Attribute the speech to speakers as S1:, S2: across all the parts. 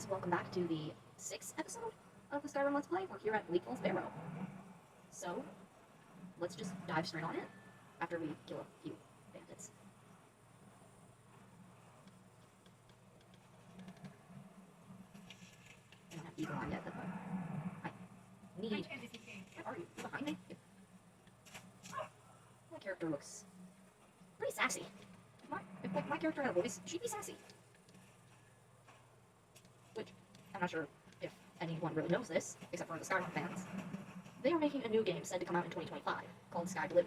S1: guys, welcome back to the 6th episode of the Skyrim Let's Play. We're here at Leapfall's Barrow. So, let's just dive straight on in, after we kill a few bandits. I don't have Eagle on yet, but I need... Where are you? You behind me? My character looks pretty sassy. If my character had a voice, she'd be sassy. Which, I'm not sure if anyone really knows this, except for the Skyrim fans. They are making a new game said to come out in 2025, called Skyrim.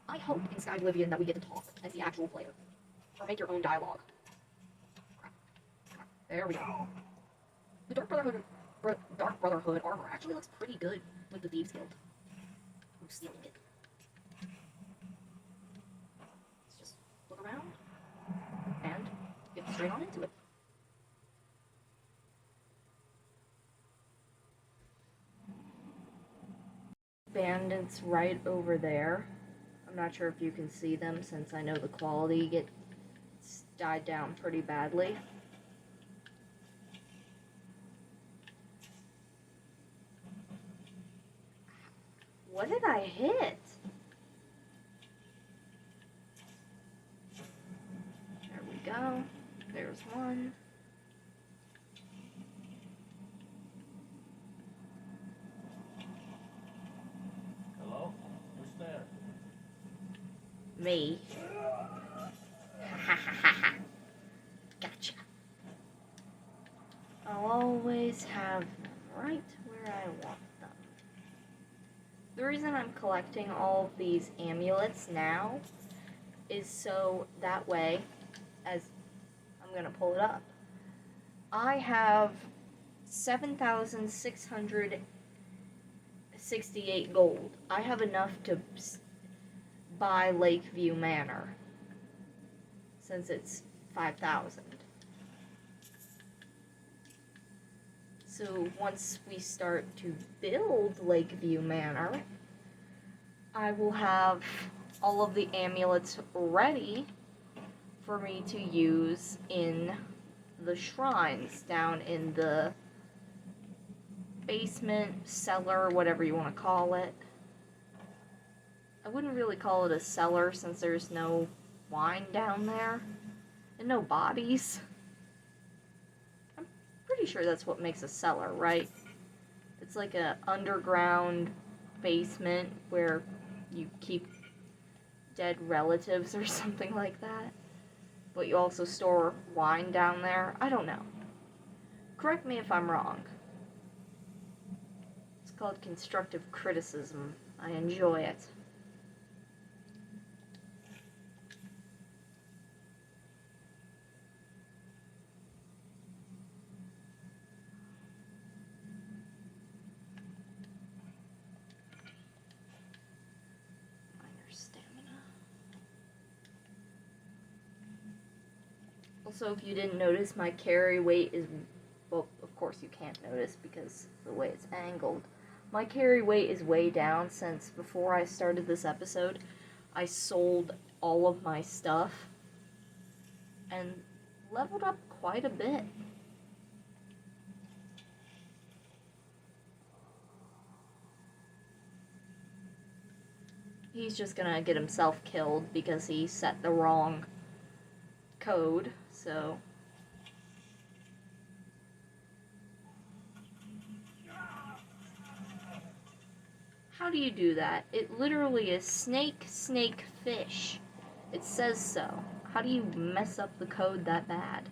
S1: I hope in Skyrim that we get to talk as the actual player, or make your own dialogue. Crap. There we go. The Dark Brotherhood armor actually looks pretty good with the Thieves Guild. I'm stealing it. Let's just look around and get straight on into it. Bandits right over there. I'm not sure if you can see them since I know the quality gets died down pretty badly. What did I hit? There we go. There's one.
S2: Hello? Who's there?
S1: Me. Ha ha ha ha. Gotcha. I'll always have them right where I want them. The reason I'm collecting all of these amulets now is so that way, as I'm gonna pull it up, I have 7,668 gold. I have enough to buy Lakeview Manor, since it's 5,000. So once we start to build Lakeview Manor, I will have all of the amulets ready for me to use in the shrines down in the basement, cellar, whatever you want to call it. I wouldn't really call it a cellar since there's no wine down there and no bodies. I'm pretty sure that's what makes a cellar, right? It's like an underground basement where you keep dead relatives or something like that. But you also store wine down there. I don't know. Correct me if I'm wrong. It's called constructive criticism. I enjoy it. Also, if you didn't notice, my carry weight is, well, of course you can't notice because of the way it's angled. My carry weight is way down since before I started this episode, I sold all of my stuff and leveled up quite a bit. He's just gonna get himself killed because he set the wrong code, so... How do you do that? It literally is snake, snake, fish. It says so. How do you mess up the code that bad?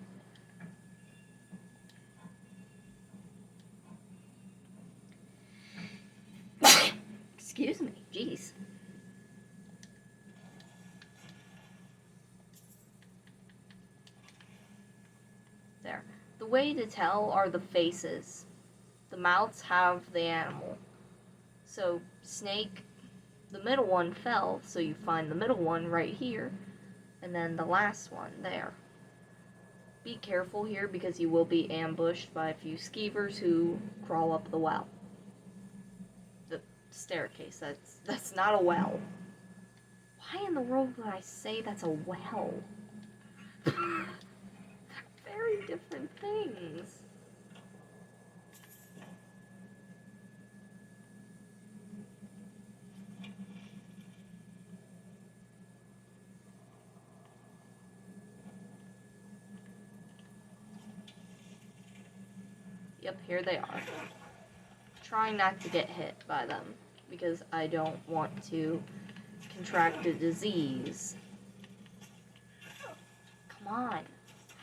S1: Excuse me, jeez. There. The way to tell are the faces. The mouths have the animal. So, snake, the middle one fell, so you find the middle one right here, and then the last one there. Be careful here because you will be ambushed by a few skeevers who crawl up the well. The staircase, that's not a well. Why in the world would I say that's a well? Very different things. wings. Yep, here they are. Trying not to get hit by them, because I don't want to contract a disease. Come on.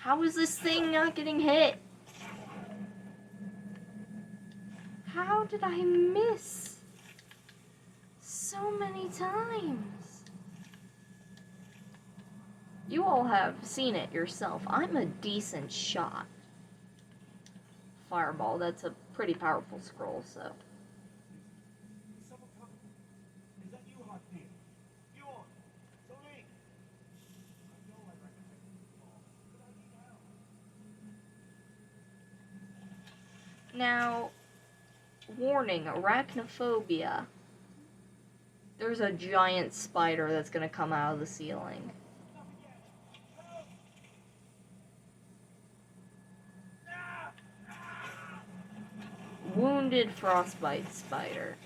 S1: How is this thing not getting hit? How did I miss so many times? You all have seen it yourself. I'm a decent shot. Fireball, that's a pretty powerful scroll, so.
S3: Is someone coming? Is that you, Hakim? You on? So me. I know I recognize you all, but I need help.
S1: Now, warning, arachnophobia. There's a giant spider that's gonna come out of the ceiling. Wounded frostbite spider.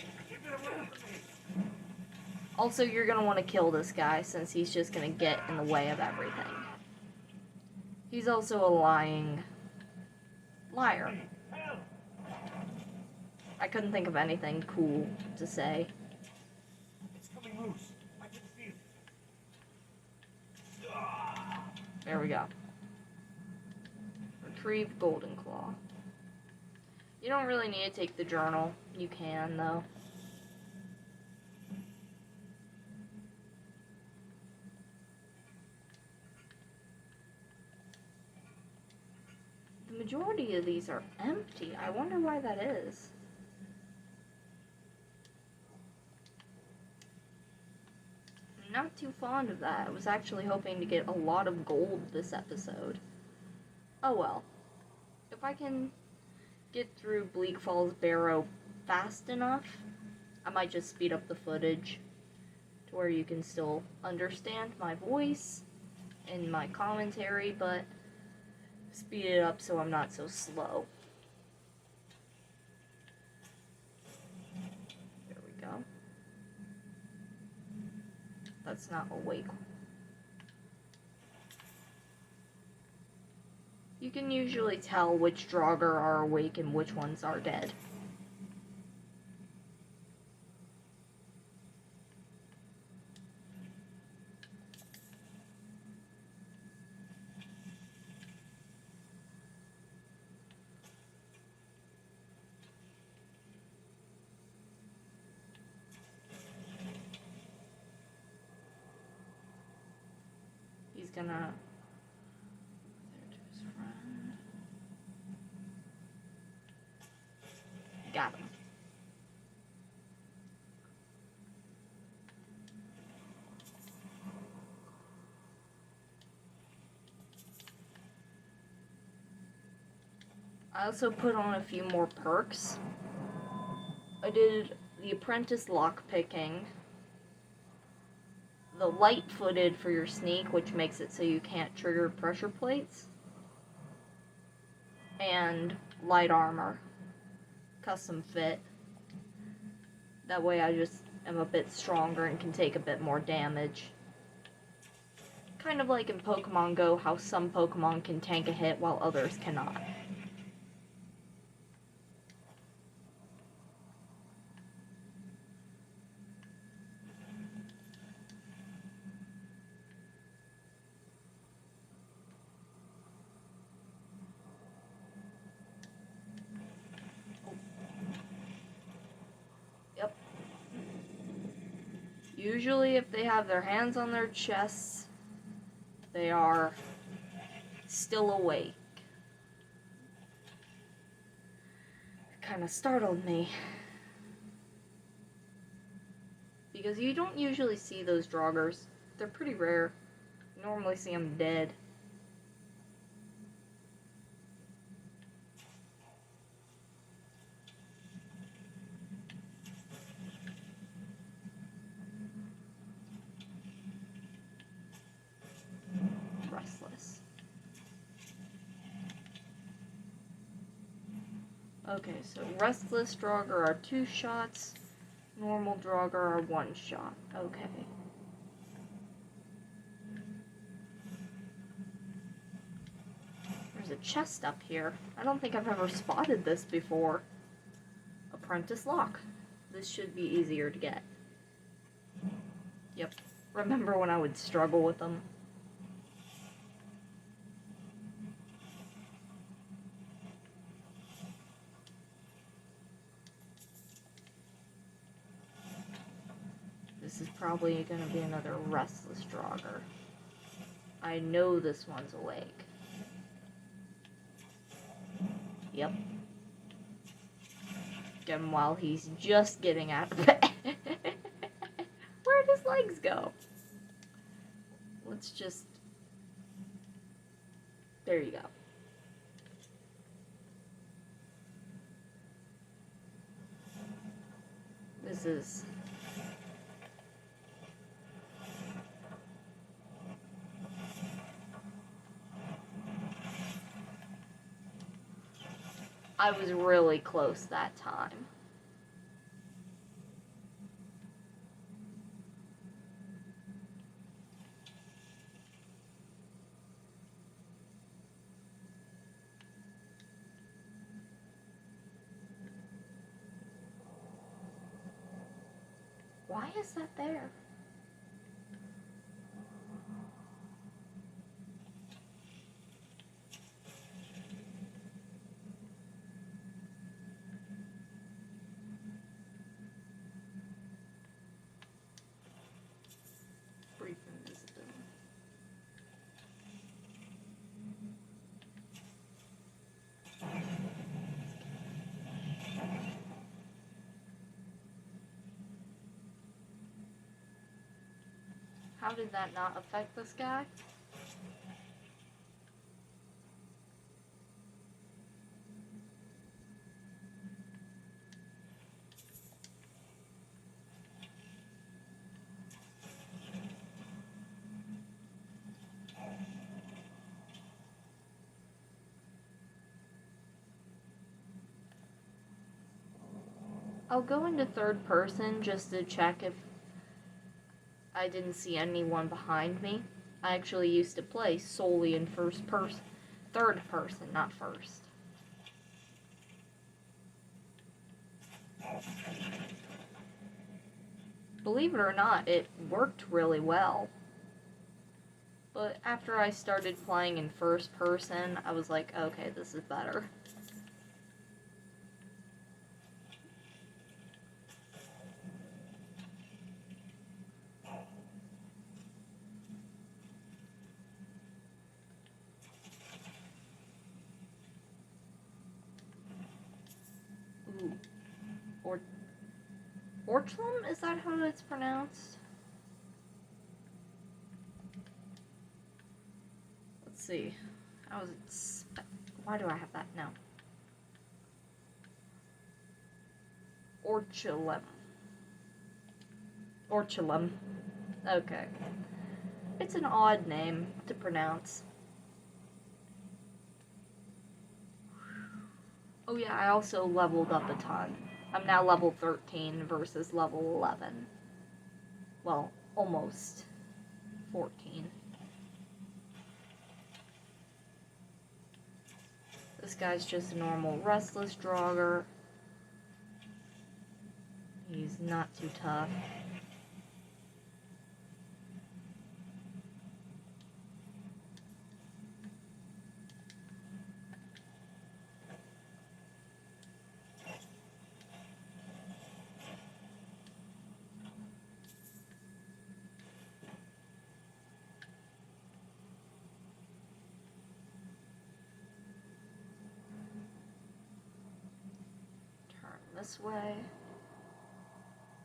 S1: Also, you're gonna want to kill this guy since he's just gonna get in the way of everything. He's also a lying liar. I couldn't think of anything cool to say.
S3: It's coming loose. I can feel it.
S1: There we go. Retrieve Golden Claw. You don't really need to take the journal. You can, though. The majority of these are empty. I wonder why that is. I'm not too fond of that. I was actually hoping to get a lot of gold this episode. Oh well. If I can get through Bleak Falls Barrow fast enough, I might just speed up the footage to where you can still understand my voice and my commentary, but speed it up so I'm not so slow. There we go. That's not awake. You can usually tell which Draugr are awake and which ones are dead. He's gonna... There to his friend. Got him. I also put on a few more perks. I did the apprentice lockpicking, the light-footed for your sneak, which makes it so you can't trigger pressure plates, and light armor, custom fit. That way I just am a bit stronger and can take a bit more damage. Kind of like in Pokemon Go, how some Pokemon can tank a hit while others cannot. Yep. Usually if they have their hands on their chests, they are still awake. It kind of startled me. Because you don't usually see those Draugrs. They're pretty rare. You normally see them dead. Restless. Okay, so Restless Draugr are 2 shots, normal Draugr are 1 shot. Okay. There's a chest up here. I don't think I've ever spotted this before. Apprentice lock. This should be easier to get. Yep. Remember when I would struggle with them? This is probably going to be another Restless Draugr. I know this one's awake. Yep. Get him while he's just getting out of bed. Where'd his legs go? Let's just... There you go. This is... I was really close that time. Why is that there? Brief invisibility. How did that not affect this guy? I'll go into third person just to check if I didn't see anyone behind me. I actually used to play solely in third person, not first. Believe it or not, it worked really well. But after I started playing in first person, I was like, okay, this is better. Ooh. Orchlum? Is that how it's pronounced? Let's see. How is it? Why do I have that now? Orchlum. Orchlum. Okay. It's an odd name to pronounce. Oh yeah, I also leveled up a ton. I'm now level 13 versus level 11. Well, almost 14. This guy's just a normal Restless Draugr. He's not too tough. This way.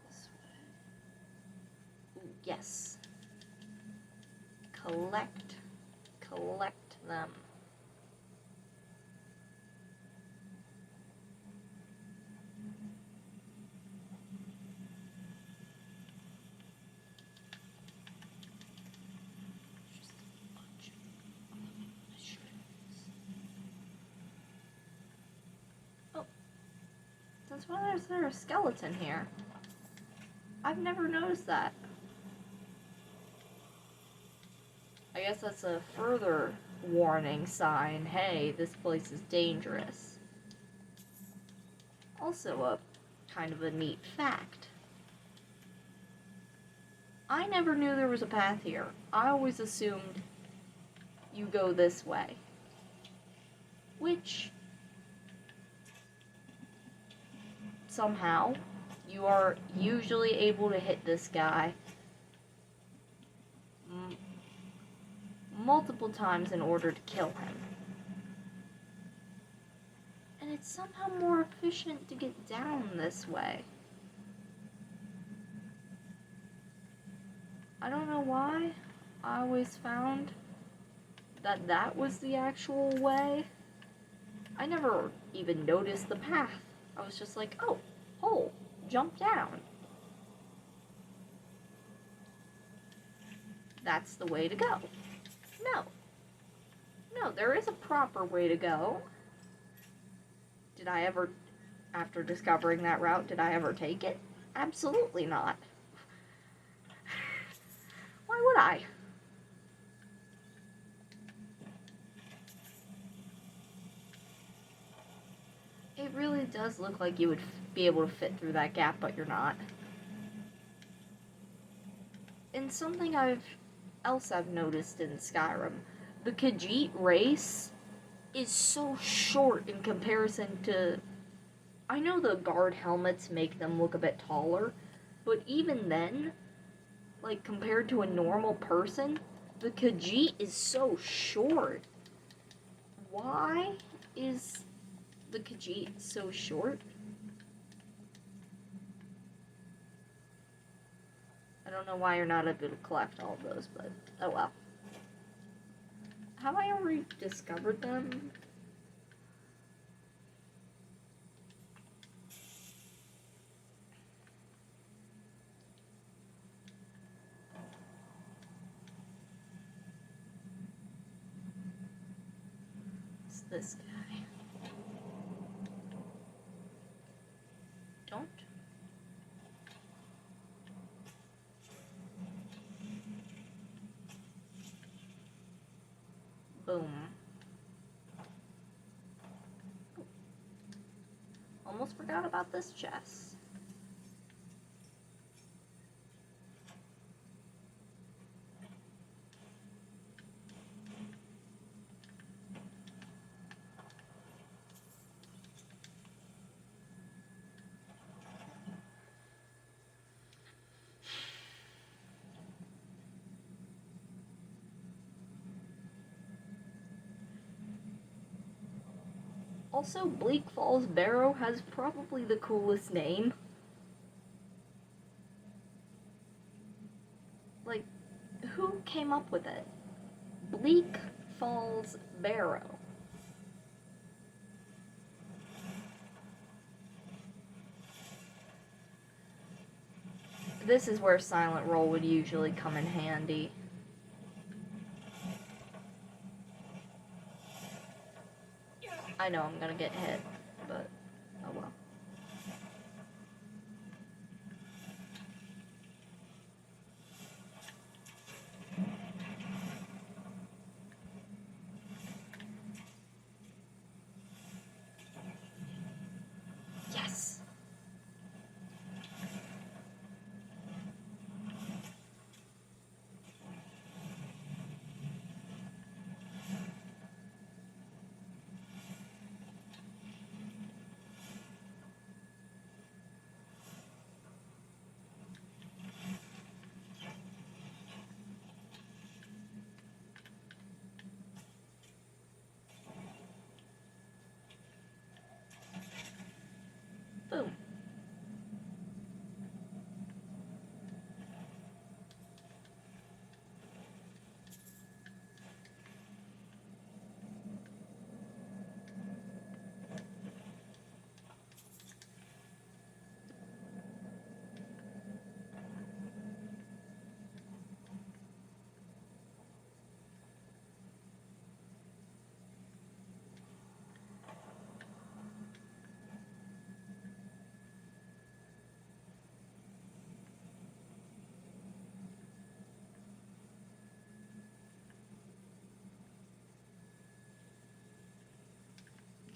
S1: This way. Ooh, yes. Collect them. Just a bunch of mushrooms. Oh, Since when is there a skeleton here? I've never noticed that. I guess that's a further warning sign. Hey, this place is dangerous. Also a kind of a neat fact. I never knew there was a path here. I always assumed you go this way. Which, somehow, you are usually able to hit this guy multiple times in order to kill him. And it's somehow more efficient to get down this way. I don't know why. I always found that that was the actual way. I never even noticed the path. I was just like, oh, hole, jump down. That's the way to go. No. No, there is a proper way to go. Did I ever, after discovering that route, did I ever take it? Absolutely not. Why would I? It really does look like you would be able to fit through that gap, but you're not. And something else I've noticed in Skyrim, the Khajiit race is so short in comparison to... I know the guard helmets make them look a bit taller, but even then, like, compared to a normal person, the Khajiit is so short. Why is the Khajiit so short? I don't know why you're not able to collect all of those, but oh well. Have I already discovered them? It's this guy. Don't. Boom. Almost forgot about this chest. Also, Bleak Falls Barrow has probably the coolest name. Like, who came up with it? Bleak Falls Barrow. This is where Silent Roll would usually come in handy. I know I'm gonna get hit, but oh well. Yes!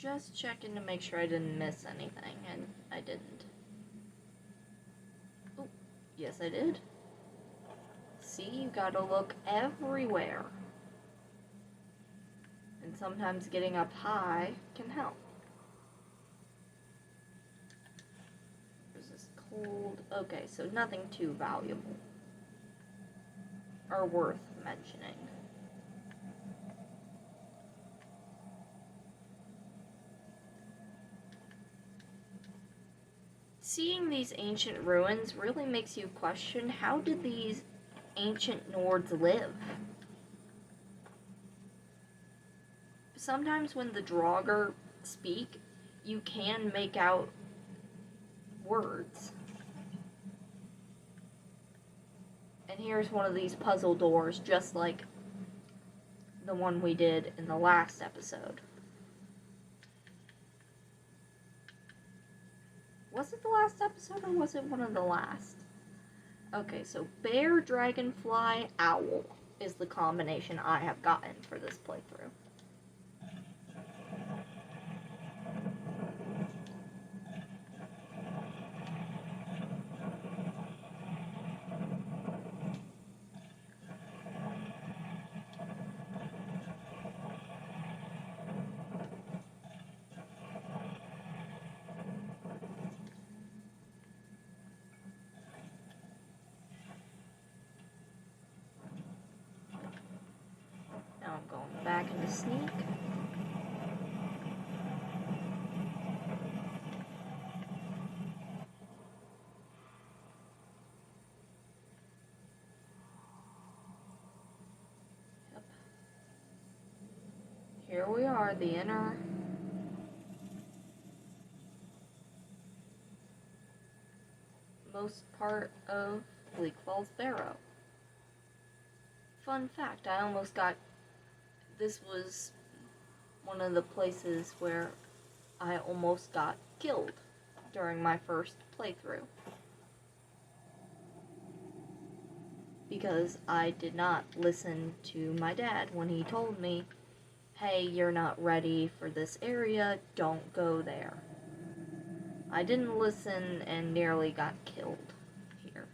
S1: just checking to make sure I didn't miss anything, and I didn't. Oh, yes I did. See, you gotta look everywhere. And sometimes getting up high can help. This is cold. Okay, so nothing too valuable. Or worth mentioning. Seeing these ancient ruins really makes you question, how did these ancient Nords live? Sometimes when the Draugr speak, you can make out words. And here's one of these puzzle doors, just like the one we did in the last episode. Was it the last episode, or was it one of the last? Okay, so bear, dragonfly, owl is the combination I have gotten for this playthrough. Now I'm going back into sneak. Yep. Here we are, the inner most part of Bleak Falls Barrow. Fun fact, I almost got... This was one of the places where I almost got killed during my first playthrough. Because I did not listen to my dad when he told me, hey, you're not ready for this area, don't go there. I didn't listen and nearly got killed here.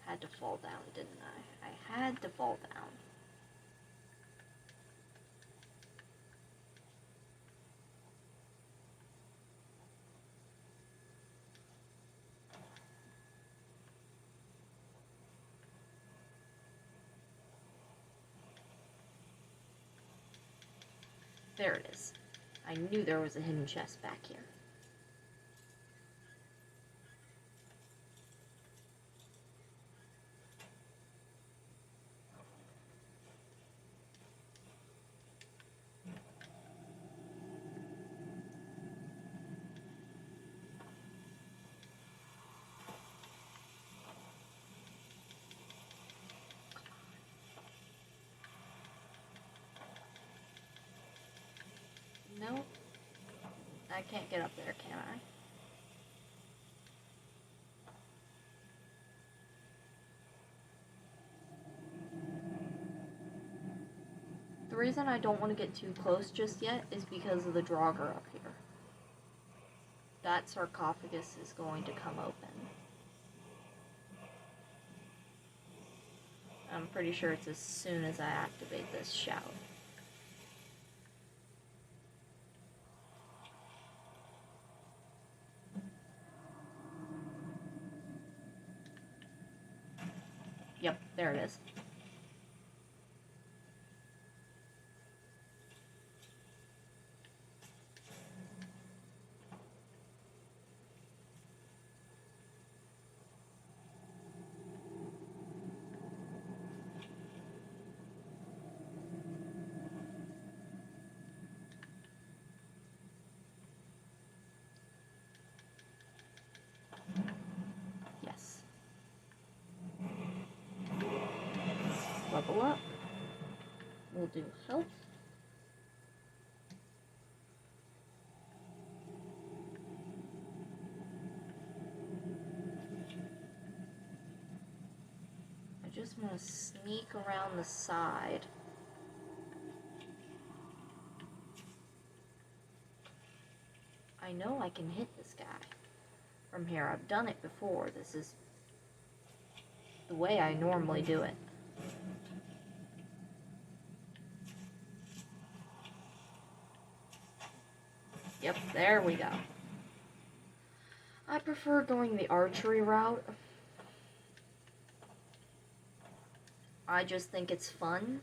S1: Had to fall down, didn't I? I had to fall down. There it is. I knew there was a hidden chest back here. Nope. I can't get up there, can I? The reason I don't want to get too close just yet is because of the Draugr up here. That sarcophagus is going to come open. I'm pretty sure it's as soon as I activate this shout. Yep, there it is. Yes. Level up. We'll do health. just want to sneak around the side. I know I can hit this guy from here. I've done it before. This is the way I normally do it. Yep, there we go. I prefer going the archery route. I just think it's fun.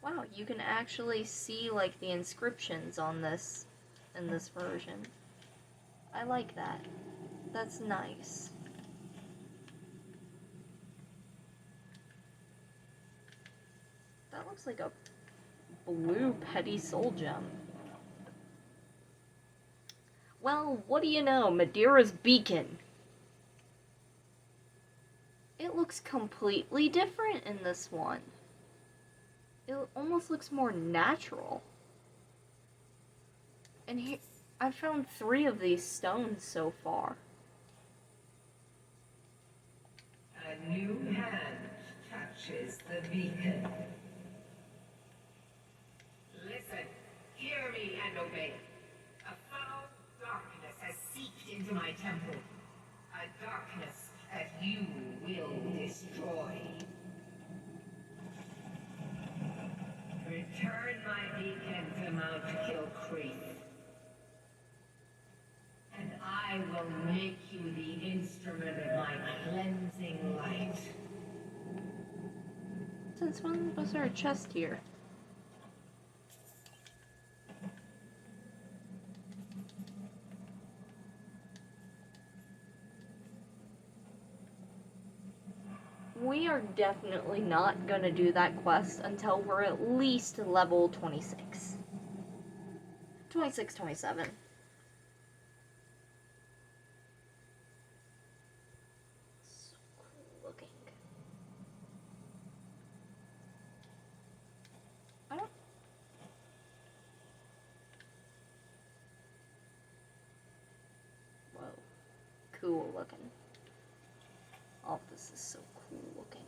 S1: Wow, you can actually see like the inscriptions on this in this version. I like that. That's nice. That looks like a blue petty soul gem. Well, what do you know? Madeira's beacon. It looks completely different in this one. It almost looks more natural. And here, I've found 3 of these stones so far.
S4: A new hand touches the beacon. Listen, hear me and obey. A foul darkness has seeped into my temple. A darkness that you will destroy. Return my beacon to Mount Kill Creek. And I will make you the instrument of my cleansing light.
S1: Since when was there a chest here? We are definitely not gonna do that quest until we're at least level 26. 26, 27. So cool looking. I don't... Whoa. Cool looking. All of this is so cool looking.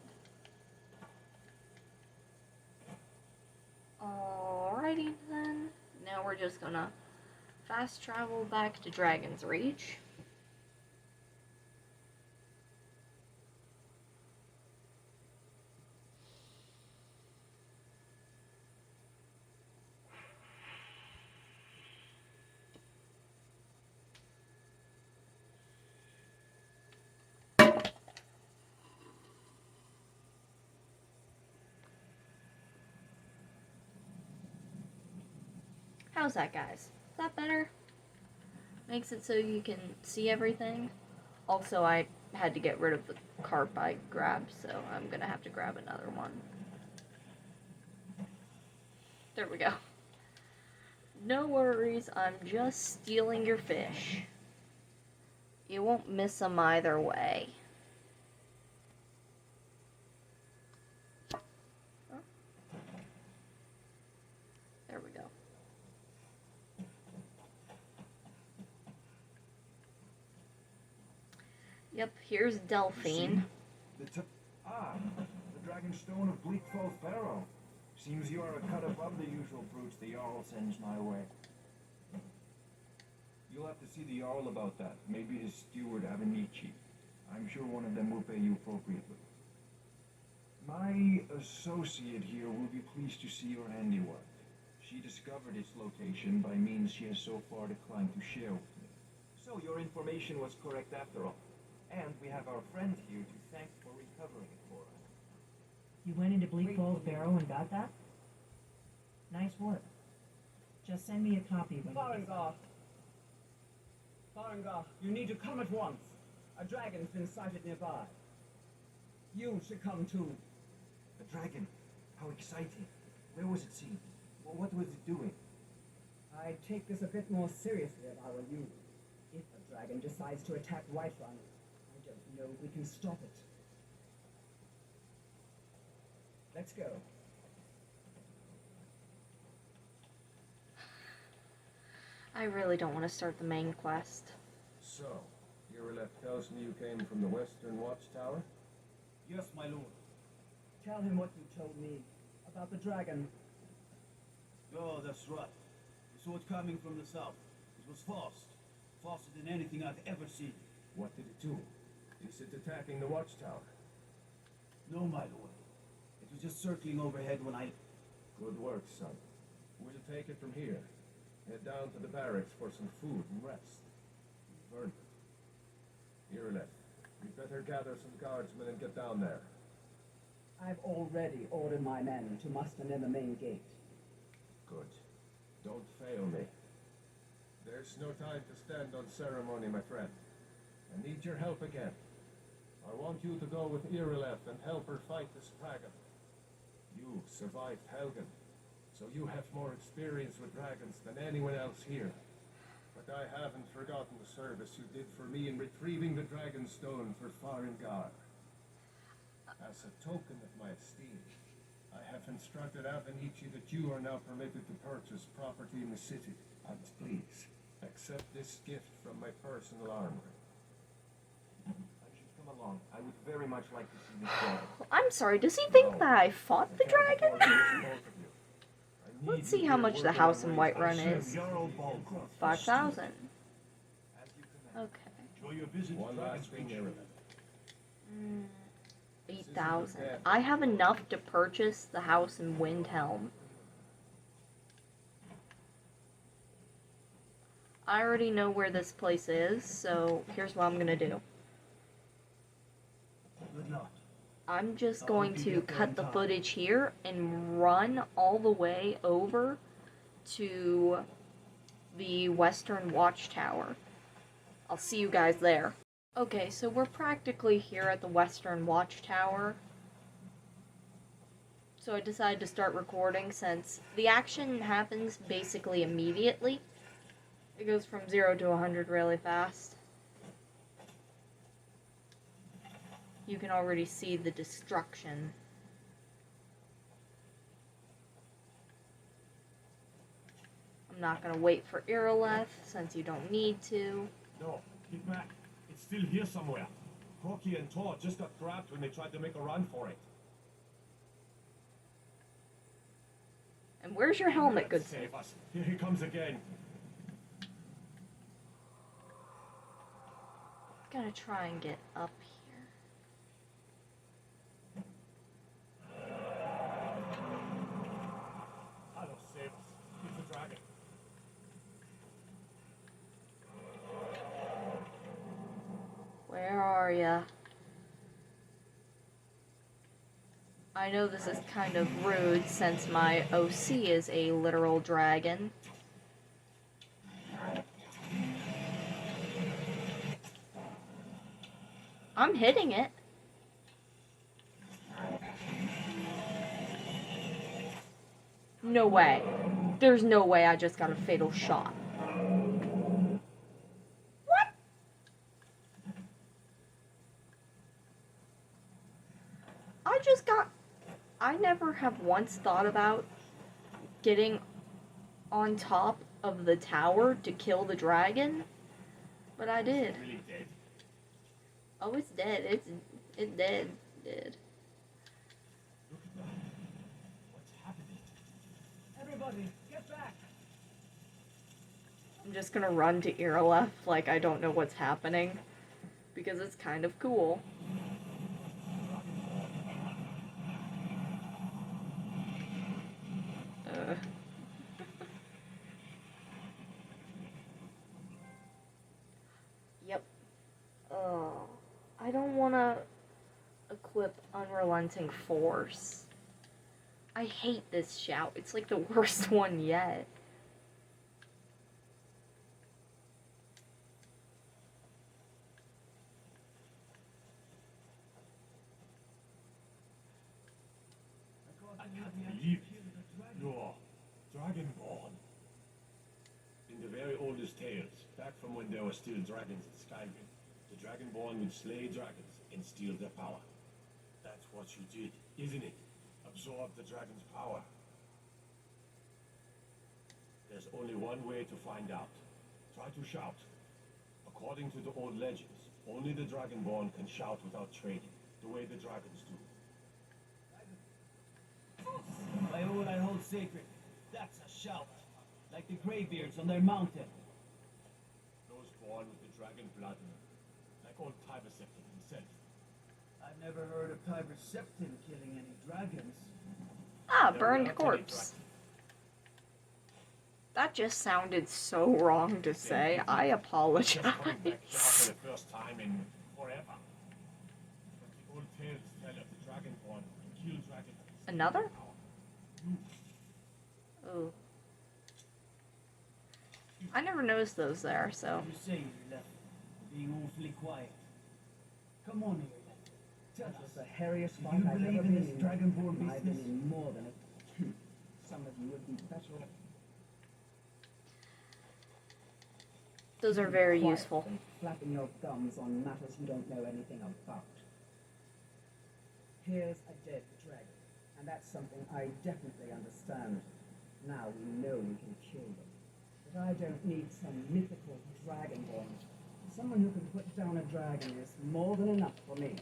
S1: Alrighty then. Now we're just gonna fast travel back to Dragon's Reach. How's that, guys? Is that better? Makes it so you can see everything. Also, I had to get rid of the carp I grabbed, so I'm gonna have to grab another one. There we go. No worries, I'm just stealing your fish. You won't miss them either way. There we go. Yep, here's Delphine.
S3: The Dragon Stone of Bleak Falls Barrow. Seems you are a cut above the usual fruits the Jarl sends my way. You'll have to see the Jarl about that. Maybe his steward Avenici. I'm sure one of them will pay you appropriately. My associate here will be pleased to see your handiwork. She discovered its location by means she has so far declined to share with me. So your information was correct after all. And we have our friend here to thank for recovering it for us.
S5: You went into Bleak Falls Barrow and got that? Nice work. Just send me a copy when you...
S6: Farengar, you need to come at once. A dragon's been sighted nearby. You should come too.
S3: A dragon? How exciting. Where was it seen? What was it doing?
S6: I'd take this a bit more seriously if I were you. If a dragon decides to attack Whiterun, I don't know if we can stop it. Let's go.
S1: I really don't want to start the main quest.
S3: So,
S7: Irileth tells me you came from the Western Watchtower?
S8: Yes, my lord.
S6: Tell him what you told me about the dragon.
S8: Oh, that's right. We saw it coming from the south. It was fast. Faster than anything I've ever seen.
S7: What did it do? Is it attacking the Watchtower?
S8: No, my lord. It was just circling overhead when I...
S7: Good work, son. We'll take it from here. Head down to the barracks for some food and rest. You've earned it. Irileth, we'd better gather some guardsmen and get down there.
S6: I've already ordered my men to muster near the main gate.
S7: Good. Don't fail me. There's no time to stand on ceremony, my friend. I need your help again. I want you to go with Irileth and help her fight this dragon. You survived Helgen, so you have more experience with dragons than anyone else here. But I haven't forgotten the service you did for me in retrieving the dragon stone for Farengar. As a token of my esteem, I have instructed Avenici that you are now permitted to purchase property in the city. And please, accept this gift from my personal armory.
S3: I should come along. I would very much like to see this dragon.
S1: I'm sorry, does he think that I fought the dragon? Let's see how much the house in Whiterun is. 5,000. Okay.
S8: Enjoy your visit to
S7: One last thing,
S8: Dragon's
S7: Irileth.
S1: 8,000. I have enough to purchase the house in Windhelm. I already know where this place is, so here's what I'm gonna do.
S8: Good luck.
S1: I'm just going to cut the footage here and run all the way over to the Western Watchtower. I'll see you guys there. Okay, so we're practically here at the Western Watchtower. So I decided to start recording since the action happens basically immediately. It goes from 0 to 100 really fast. You can already see the destruction. I'm not gonna wait for Irileth since you don't need to.
S7: No, get back. It's still here somewhere. Corky and Tor just got grabbed when they tried to make a run for it.
S1: And where's your helmet, good sir?
S7: Save us. Here he comes again.
S1: Gonna try and get up here.
S7: Hello, save us. He's the dragon.
S1: Where are ya? I know this is kind of rude since my OC is a literal dragon. I'm hitting it. No way. There's no way I just got a fatal shot. What? I never have once thought about getting on top of the tower to kill the dragon, but I did.
S7: Really dead.
S1: Oh, it's dead. It's dead. Dead.
S7: Look at that. What's happening?
S6: Everybody, get back!
S1: I'm just gonna run to Irileth like I don't know what's happening, because it's kind of cool. Yep. Oh, I don't want to equip Unrelenting Force. I hate this shout. It's like the worst one yet.
S7: I can't believe it. You're Dragonborn. In the very oldest tales, back from when there were still dragons in Skyrim, the Dragonborn would slay dragons and steal their power. That's what you did, isn't it? Absorb the dragon's power. There's only one way to find out. Try to shout. A According to the old legends, only the Dragonborn can shout without training, the way the dragons do.
S8: By all I hold sacred, that's a shout. Like the Greybeards on their mountain.
S7: Those born with the dragon blood in them, like old Tiber himself.
S8: I've never heard of Tiber Septim killing any dragons.
S1: Ah,
S7: There
S1: burned
S7: weren't any
S1: corpse. That just sounded so wrong to say. I
S7: Just coming back to her
S1: apologize.
S7: for the first time in forever. But the old tales tell of the Dragonborn who kill dragons.
S1: Another? Oh. I never noticed those there, so.
S8: You say you're left being awfully quiet. Come on, Irileth. Tell
S6: That was
S8: us.
S6: the hairiest
S8: Do
S6: fight
S8: you
S6: I've
S8: believe
S6: ever
S8: in
S6: been
S8: this
S6: in.
S8: Dragonborn
S6: I've been
S8: business?
S6: in more than a... Some of you would be better off.
S1: Those are very
S6: quiet
S1: useful.
S6: than flapping your thumbs on matters you don't know anything about. Here's a dead dragon, and that's something I definitely understand. Now we know we can kill them. But I don't need some mythical dragonborn. Someone who can put down a dragon is more than enough for me.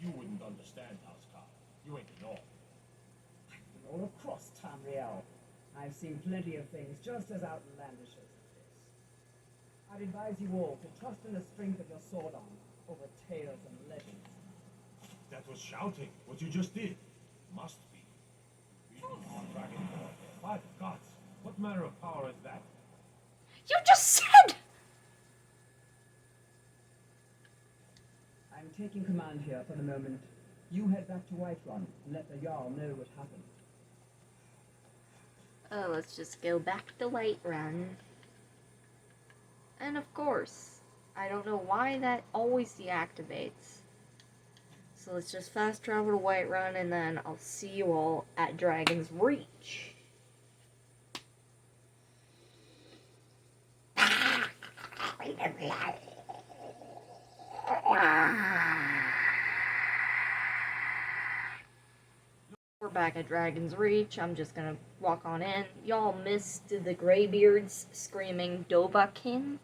S7: You wouldn't understand, Housecarl. You ain't the law.
S6: I've been all across Tamriel. I've seen plenty of things just as outlandish as this. I'd advise you all to trust in the strength of your sword arm over tales and legends.
S7: That was shouting, what you just did. Must be. You are Dragonborn. By the gods, what manner of power is that?
S1: You just said!
S6: I'm taking command here for the moment. You head back to Whiterun and let the Jarl know what happened.
S1: Oh, let's just go back to Whiterun. And of course, I don't know why that always deactivates. So let's just fast travel to Whiterun and then I'll see you all at Dragon's Reach. We're back at Dragon's Reach. I'm just gonna walk on in. Y'all missed the Greybeards screaming Dovahkiin.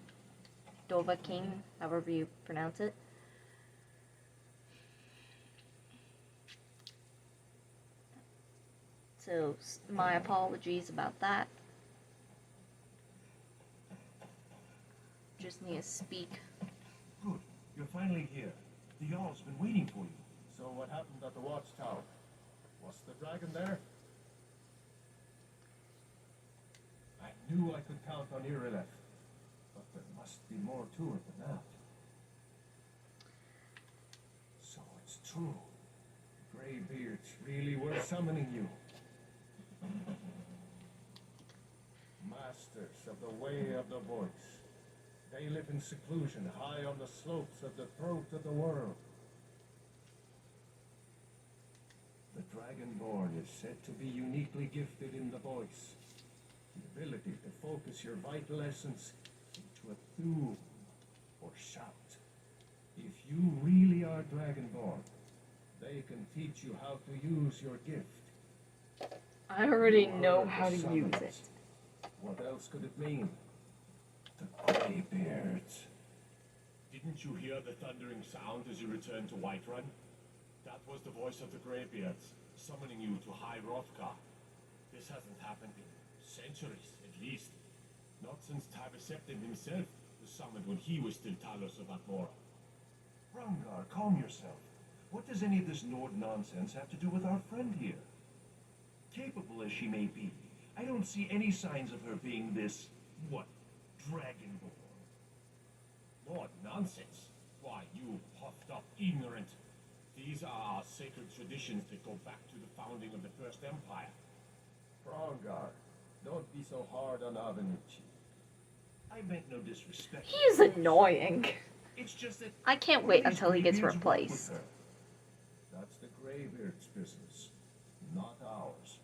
S1: Dovahkiin, however you pronounce it. So, my apologies about that. Just need to speak.
S3: Good. You're finally here. The Jarl's been waiting for you.
S7: So what happened at the watchtower? Was the dragon there? I knew I could count on Irileth, but there must be more to it than that. So it's true. Greybeards really were summoning you. Masters of the way of the voice. They live in seclusion high on the slopes of the throat of the world. The Dragonborn is said to be uniquely gifted in the voice. The ability to focus your vital essence into a thum or shout. If you really are Dragonborn, they can teach you how to use your gift.
S1: I already
S7: You are
S1: know
S7: the
S1: how to use
S7: summons.
S1: it.
S7: What else could it mean? The Greybeards. Didn't you hear the thundering sound as you returned to Whiterun? That was the voice of the Greybeards, summoning you to High Hrothgar. This hasn't happened in centuries, at least. Not since Tiber Septim himself was summoned when he was still Talos of Atmora.
S3: Rangar, calm yourself. What does any of this Nord nonsense have to do with our friend here? Capable as she may be, I don't see any signs of her being this, Dragonborn.
S7: Lord, nonsense. Why, you puffed up ignorant. These are our sacred traditions that go back to the founding of the First Empire. Rangar, don't be so hard on Avenucci.
S3: I meant no disrespect.
S1: He's annoying.
S3: It's just that
S1: I can't wait
S3: these
S1: until he gets
S3: Greybeards work with
S1: replaced.
S3: her.
S7: That's the Greybeard's business, not ours.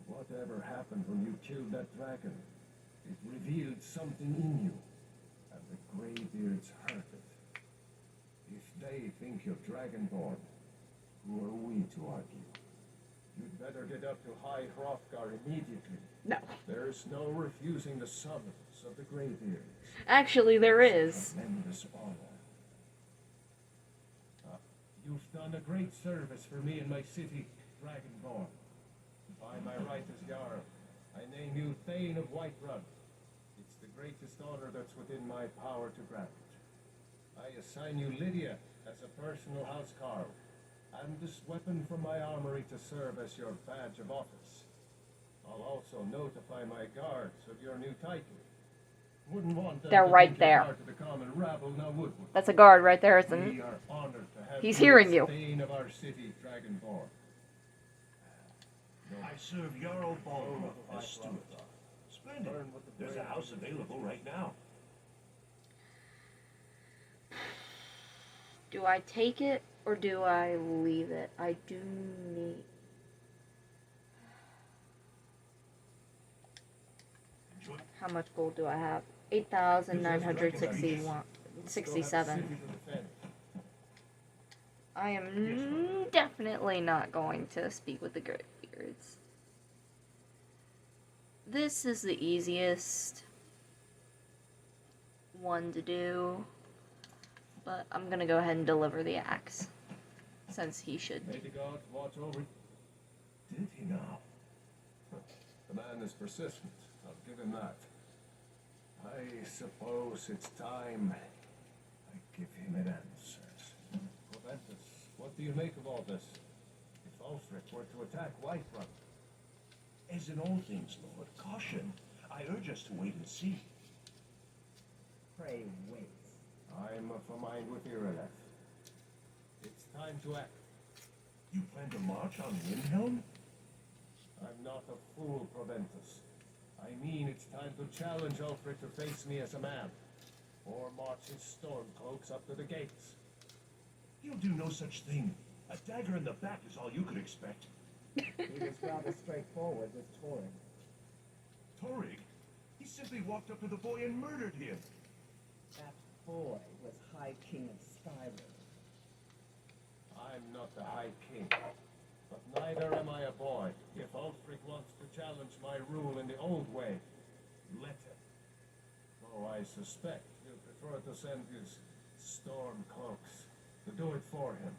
S7: Whatever happened when you killed that dragon, it revealed something in you, and the Greybeards heard it. If they think you're Dragonborn, who are we to argue? You'd better get up to High Hrothgar immediately.
S1: No.
S7: There's no refusing the summons.
S3: House of the Greybeards.
S1: Actually, there is.
S3: Tremendous honor.
S7: You've done a great service for me in my city, Dragonborn. By my right as Jarl, I name you Thane of Whiterun. It's the greatest honor that's within my power to grant. I assign you Lydia as a personal housecarl, and this weapon from my armory to serve as your badge of office. I'll also notify my guards of your new title. Wouldn't want them
S1: They're
S7: to
S1: right
S7: think you're
S1: there.
S7: part of the common rabble, now would we?
S1: That's a guard right there, isn't
S7: We
S1: it?
S7: are honored to have
S1: He's
S7: you
S1: hearing
S7: as
S1: you.
S7: Thane of our city, Dragonborn.
S2: I serve Jarl Balgruuf as steward. Splendid. There's a house available right now.
S1: Do I take it or do I leave it? I do need... How much gold do I have? 8,961. 67. I am definitely not going to speak with the Greybeards. This is the easiest one to do, but I'm gonna go ahead and deliver the axe, since he should.
S7: May the gods watch over.
S3: Did he now?
S7: The man is persistent. I'll give him that.
S3: I suppose it's time I give him an answer.
S7: Proventus, what do you make of all this? If Ulfric were to attack Whiterun,
S2: As in all things, Lord, caution. I urge us to wait and see.
S6: Pray wait.
S7: I'm of a mind with Irileth. It's time to act.
S2: You plan to march on Windhelm?
S7: I'm not a fool, Proventus. I mean, it's time to challenge Ulfric to face me as a man, or march his stormcloaks up to the gates.
S2: He'll do no such thing. A dagger in the back is all you could expect.
S6: He was rather straightforward with Torin.
S2: Torig? He simply walked up to the boy and murdered him.
S6: That boy was High King of Skyrim.
S7: I'm not the High King, but neither am I a boy. If Ulfric wants to challenge my rule in the old way, let him. Though I suspect he'll prefer to send his stormcloaks to do it for him.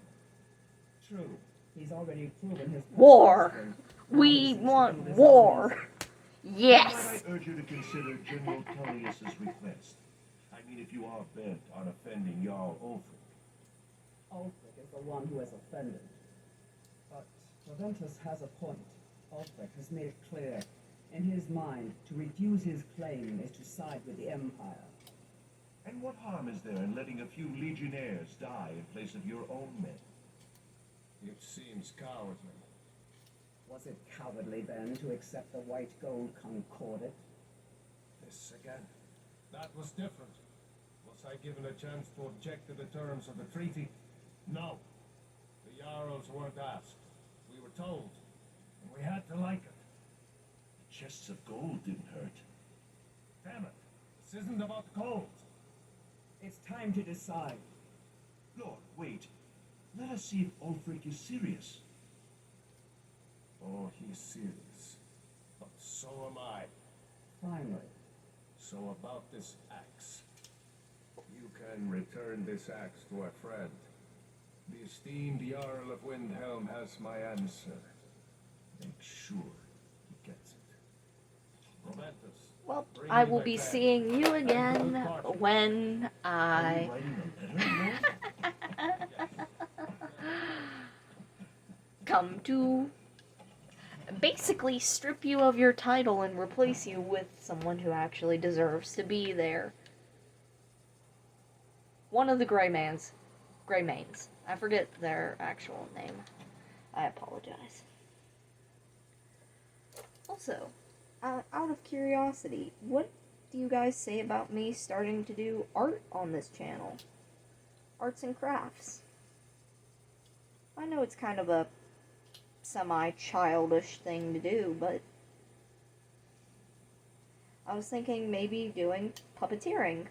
S6: True. He's already proven his
S1: War.
S6: purpose.
S1: We want war. Yes.
S2: Might I urge you to consider General Tullius's request? I mean, if you are bent on offending Jarl Ulfric.
S6: Ulfric is the one who has offended. But Proventus has a point. Ulfric has made it clear, in his mind, to refuse his claim is to side with the Empire.
S2: And what harm is there in letting a few legionnaires die in place of your own men?
S7: It seems cowardly.
S6: Was it cowardly then to accept the white gold concordat?
S7: This again. That was different. Was I given a chance to object to the terms of the treaty? No. The Jarls weren't asked. We were told. And we had to like it.
S2: The chests of gold didn't hurt.
S7: Damn it. This isn't about gold.
S6: It's time to decide.
S2: Lord, wait. Let us see if Ulfric is serious.
S7: Oh, he's serious. But so am I.
S6: Finally.
S7: So about this axe. You can return this axe to a friend. The esteemed Jarl of Windhelm has my answer. Make sure he gets it. Proventus.
S1: Well,
S7: bring
S1: I
S7: me
S1: will
S7: my
S1: be
S7: bag.
S1: seeing you again
S7: Good party.
S1: when
S2: Are
S1: I...
S2: you writing a letter, Lord?
S1: come to basically strip you of your title and replace you with someone who actually deserves to be there. One of the Greymanes. I forget their actual name. I apologize. Also, out of curiosity, what do you guys say about me starting to do art on this channel? Arts and crafts. I know it's kind of a semi-childish thing to do, but I was thinking maybe doing puppeteering.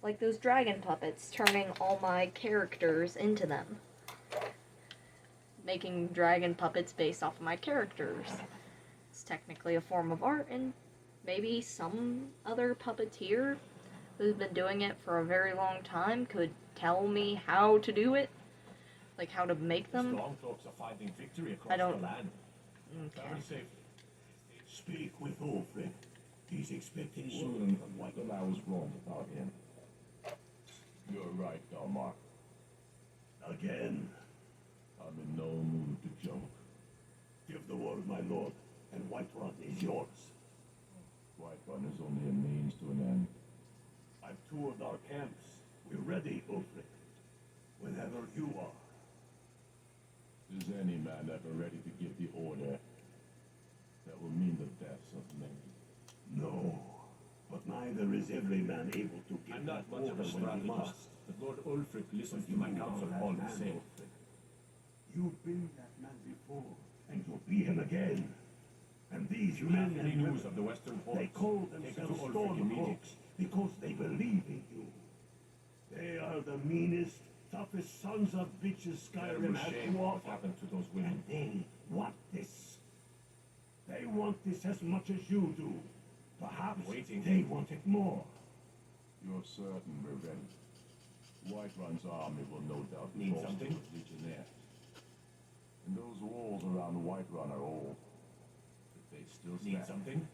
S1: Like those dragon puppets, turning all my characters into them. Making dragon puppets based off of my characters. It's technically a form of art, and maybe some other puppeteer who's been doing it for a very long time could tell me how to do it, like how to make
S2: The
S1: them.
S2: Stormcloaks are finding victory across
S1: I don't-
S2: the land.
S1: Okay.
S2: Travel safely.
S9: Speak with Ulfric. He's expecting
S7: Soon,
S9: word from White.
S7: then I was wrong about him. You're right, Dalmar.
S9: Again.
S7: I'm in no mood to joke.
S9: Give the word, my lord, and Whiterun is yours.
S7: Whiterun is only a means to an end.
S9: I've toured our camps. We're ready, Ulfric. Whenever you are.
S7: Is any man ever ready to give the order that will mean the deaths of many?
S9: No. But neither is every man able to give
S2: I'm not
S9: that
S2: much of
S9: order
S2: a
S9: when he
S2: strategist,
S9: must.
S2: but Lord Ulfric listens
S9: But
S2: to my
S9: you
S2: counsel
S9: are that
S2: all the
S9: man,
S2: same.
S9: Ulfric. You've been that man before, and you'll be him again. And these
S2: You
S9: men
S2: have any
S9: and
S2: news
S9: women,
S2: of the Western
S9: they
S2: Hordes?
S9: call
S2: Take it to
S9: themselves
S2: Ulfric immediately.
S9: Stormcloaks because they believe in you. They are the meanest, toughest sons of bitches
S2: Tell
S9: Skyrim
S2: them
S9: has
S2: shame
S9: to
S2: what
S9: offer.
S2: happened to those
S9: And
S2: women.
S9: they want this. They want this as much as you do. Perhaps
S2: Waiting.
S9: they want it more.
S7: You're certain we're ready. Whiterun's army will no doubt be
S2: Need
S7: bolstered
S2: something?
S7: with legionnaires. And those walls around Whiterun are old. But they still stand.
S2: Need something?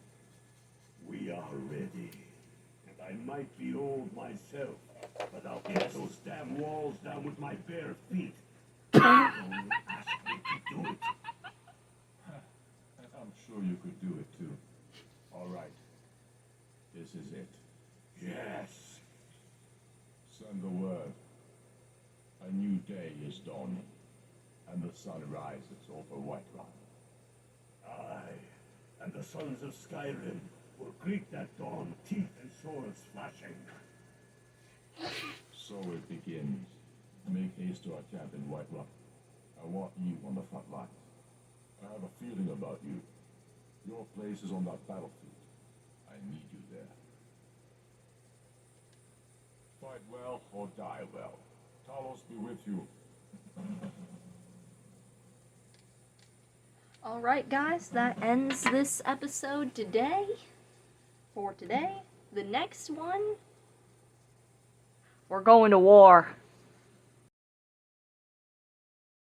S9: We are ready. And I might be old myself, but I'll get those damn walls down with my bare feet. Don't ask me to do it.
S7: I'm sure you could do it too. All right. This is it.
S9: Yes.
S7: Send the word. A new day is dawning, and the sun rises over Whiterun.
S9: Aye, and the sons of Skyrim will greet that dawn, teeth and swords flashing.
S7: So it begins. Make haste to our camp in Whiterun. I want you on the front lines. I have a feeling about you. Your place is on that battlefield. I need you there. Fight well or die well. Talos be with you.
S1: Alright, guys, that ends this episode today. For today. The next one, we're going to war.